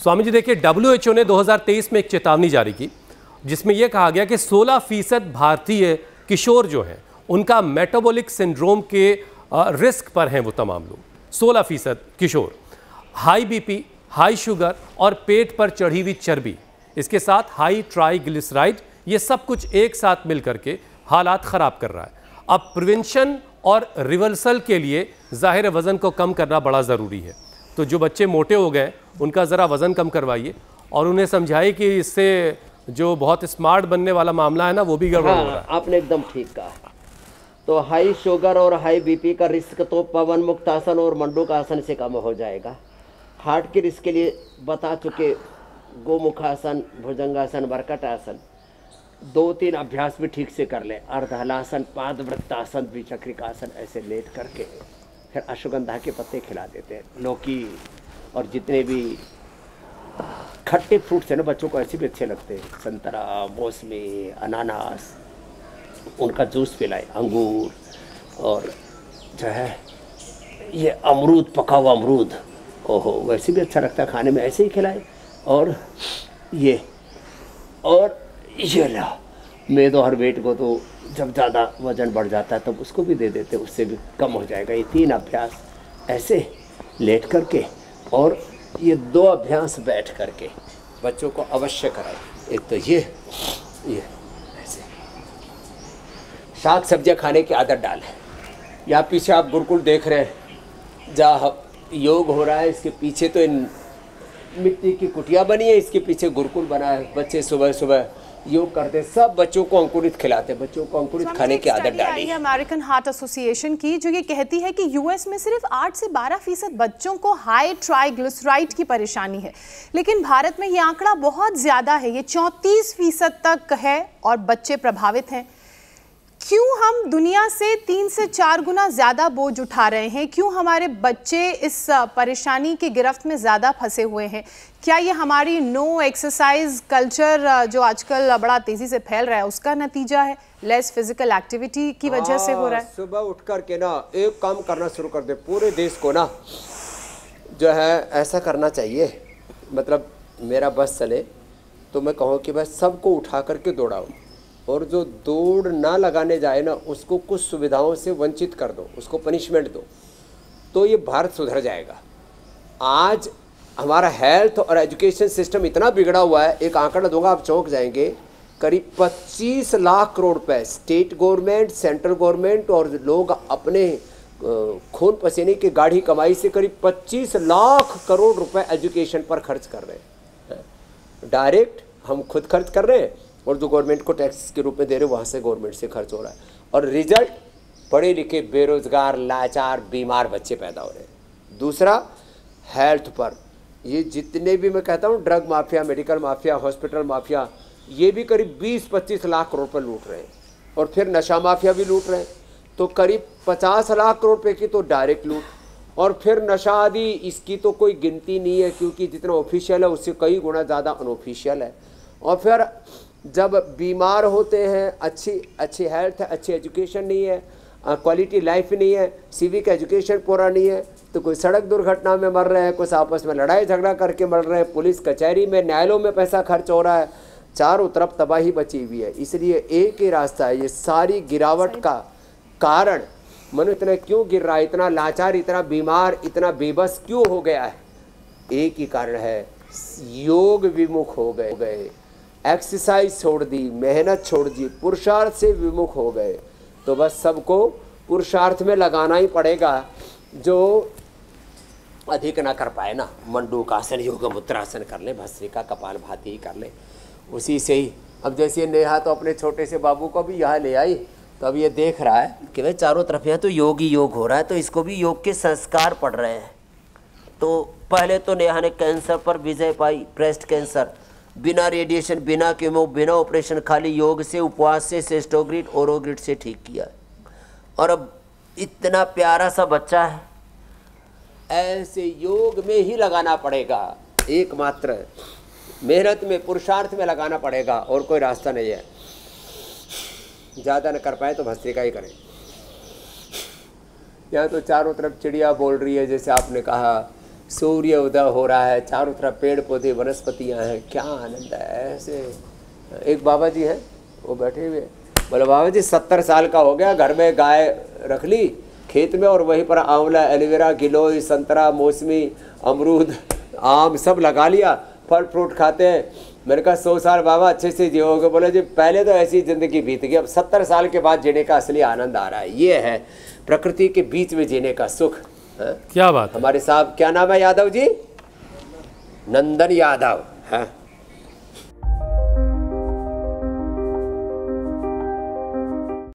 स्वामी जी देखिए, WHO ने 2023 में एक चेतावनी जारी की जिसमें यह कहा गया कि 16% भारतीय किशोर जो हैं उनका मेटाबॉलिक सिंड्रोम के रिस्क पर हैं वो तमाम लोग। 16% किशोर, हाई बीपी, हाई शुगर और पेट पर चढ़ी हुई चर्बी, इसके साथ हाई ट्राइग्लिसराइड, ये सब कुछ एक साथ मिलकर के हालात ख़राब कर रहा है। अब प्रिवेंशन और रिवर्सल के लिए ज़ाहिर वज़न को कम करना बड़ा ज़रूरी है। तो जो बच्चे मोटे हो गए उनका ज़रा वज़न कम करवाइए और उन्हें समझाइए कि इससे जो बहुत स्मार्ट बनने वाला मामला है ना वो भी गड़बड़ हो रहा है। आपने एकदम ठीक कहा। तो हाई शुगर और हाई बीपी का रिस्क तो पवन मुक्त आसन और मंडूक आसन से कम हो जाएगा। हार्ट के रिस्क के लिए बता चुके गोमुखासन, भुजंगासन, बरकट आसन, 2-3 अभ्यास भी ठीक से कर ले। अर्धहलासन, पादवृत्तासन, द्विचक्रिकासन, ऐसे लेट करके फिर अश्वगंधा के पत्ते खिला देते हैं, लौकी और जितने भी खट्टे फ्रूट्स हैं ना बच्चों को ऐसे भी अच्छे लगते हैं, संतरा, मौसमी, अनानास, उनका जूस पिलाए, अंगूर और जो है ये अमरूद, पका हुआ अमरूद, ओहो वैसे भी अच्छा लगता है खाने में, ऐसे ही खिलाए। और ये ला मेदो हर वेट को तो जब ज़्यादा वजन बढ़ जाता है तब उसको भी दे देते, उससे भी कम हो जाएगा। ये 3 अभ्यास ऐसे लेट करके और ये 2 अभ्यास बैठ करके बच्चों को अवश्य कराए। एक तो ये ऐसे शाक सब्जियां खाने की आदत डालें। या पीछे आप गुरुकुल देख रहे हैं जहाँ योग हो रहा है, इसके पीछे तो इन मिट्टी की कुटिया बनी है, इसके पीछे गुरुकुल बना है। बच्चे सुबह सुबह योग करते, सब बच्चों को अंकुरित खिलाते, बच्चों को अंकुरित खाने की आदत डाली है अमेरिकन हार्ट एसोसिएशन की, जो ये कहती है कि यूएस में सिर्फ 8 से 12% बच्चों को हाई ट्राइग्लिसराइड की परेशानी है, लेकिन भारत में ये आंकड़ा बहुत ज्यादा है, ये 34% तक है और बच्चे प्रभावित हैं। क्यों हम दुनिया से 3 से 4 गुना ज़्यादा बोझ उठा रहे हैं? क्यों हमारे बच्चे इस परेशानी की गिरफ्त में ज़्यादा फंसे हुए हैं? क्या ये हमारी नो एक्सरसाइज कल्चर जो आजकल बड़ा तेज़ी से फैल रहा है उसका नतीजा है? लेस फिजिकल एक्टिविटी की वजह से हो रहा है? सुबह उठ कर के ना एक काम करना शुरू कर दे, पूरे देश को ना जो है ऐसा करना चाहिए, मतलब मेरा बस चले तो मैं कहूँ कि बस सबको उठा करके दौड़ाओ, और जो दौड़ ना लगाने जाए ना उसको कुछ सुविधाओं से वंचित कर दो, उसको पनिशमेंट दो, तो ये भारत सुधर जाएगा। आज हमारा हेल्थ और एजुकेशन सिस्टम इतना बिगड़ा हुआ है, एक आंकड़ा दूंगा आप चौंक जाएंगे, करीब 25 लाख करोड़ रुपए स्टेट गवर्नमेंट, सेंट्रल गवर्नमेंट और लोग अपने खून पसीने की गाढ़ी कमाई से करीब 25 लाख करोड़ रुपए एजुकेशन पर खर्च कर रहे हैं। डायरेक्ट हम खुद खर्च कर रहे हैं और जो गवर्नमेंट को टैक्स के रूप में दे रहे हैं वहाँ से गवर्नमेंट से खर्च हो रहा है, और रिजल्ट पढ़े लिखे बेरोजगार, लाचार, बीमार बच्चे पैदा हो रहे हैं। दूसरा हेल्थ पर, ये जितने भी मैं कहता हूँ drug mafia, medical mafia, hospital mafia, ये भी करीब 20-25 लाख करोड़ रुपये लूट रहे हैं, और फिर नशा माफिया भी लूट रहे हैं, तो करीब 50 लाख करोड़ रुपये की तो डायरेक्ट लूट, और फिर नशा आदि इसकी तो कोई गिनती नहीं है, क्योंकि जितना ऑफिशियल है उससे कई गुना ज़्यादा अनऑफिशियल है। और फिर जब बीमार होते हैं, अच्छी हेल्थ है, अच्छी एजुकेशन नहीं है, क्वालिटी लाइफ नहीं है, सिविक एजुकेशन पूरा नहीं है, तो कोई सड़क दुर्घटना में मर रहे हैं, कुछ आपस में लड़ाई झगड़ा करके मर रहे हैं, पुलिस कचहरी में, न्यायालयों में पैसा खर्च हो रहा है, चारों तरफ तबाही बची हुई है। इसलिए एक ही रास्ता है, ये सारी गिरावट का कारण मनुष्य इतना क्यों गिर रहा है, इतना लाचार, इतना बीमार, इतना बेबस क्यों हो गया है? एक ही कारण है, योग विमुख हो गए, एक्सरसाइज छोड़ दी, मेहनत छोड़ दी, पुरुषार्थ से विमुख हो गए। तो बस सबको पुरुषार्थ में लगाना ही पड़ेगा। जो अधिक ना कर पाए ना, मंडूकासन, योग मुद्रासन कर ले, भस्त्रिका, कपालभाति कर ले, उसी से ही। अब जैसे नेहा तो अपने छोटे से बाबू को भी यहाँ ले आई, तो अब ये देख रहा है कि भाई चारों तरफ यहाँ तो योग ही योग हो रहा है, तो इसको भी योग के संस्कार पड़ रहे हैं। तो पहले तो नेहा ने कैंसर पर विजय पाई, ब्रेस्ट कैंसर, बिना रेडिएशन, बिना कीमो, बिना ऑपरेशन, खाली योग से, उपवास से, सेस्टोग्रिड, ओरोग्रिड से ठीक किया। और अब इतना प्यारा सा बच्चा है, ऐसे योग में ही लगाना पड़ेगा, एकमात्र मेहनत में, पुरुषार्थ में लगाना पड़ेगा, और कोई रास्ता नहीं है। ज़्यादा न कर पाए तो भस्त्रिका ही करें। यहाँ तो चारों तरफ चिड़िया बोल रही है, जैसे आपने कहा सूर्य उदय हो रहा है, चारों तरफ पेड़ पौधे वनस्पतियाँ हैं, क्या आनंद है। ऐसे एक बाबा जी हैं, वो बैठे हुए, बोले बाबा जी 70 साल का हो गया, घर में गाय रख ली खेत में, और वहीं पर आंवला, एलोवेरा, गिलोय, संतरा, मौसमी, अमरूद, आम सब लगा लिया, फल फ्रूट खाते हैं। मैंने कहा 100 साल बाबा अच्छे से जियोगे। बोले जी पहले तो ऐसी ज़िंदगी बीत गई, अब 70 साल के बाद जीने का असली आनंद आ रहा है। ये है प्रकृति के बीच में जीने का सुख। क्या बात। हमारे साहब क्या नाम है यादव जी? नंदन यादव है।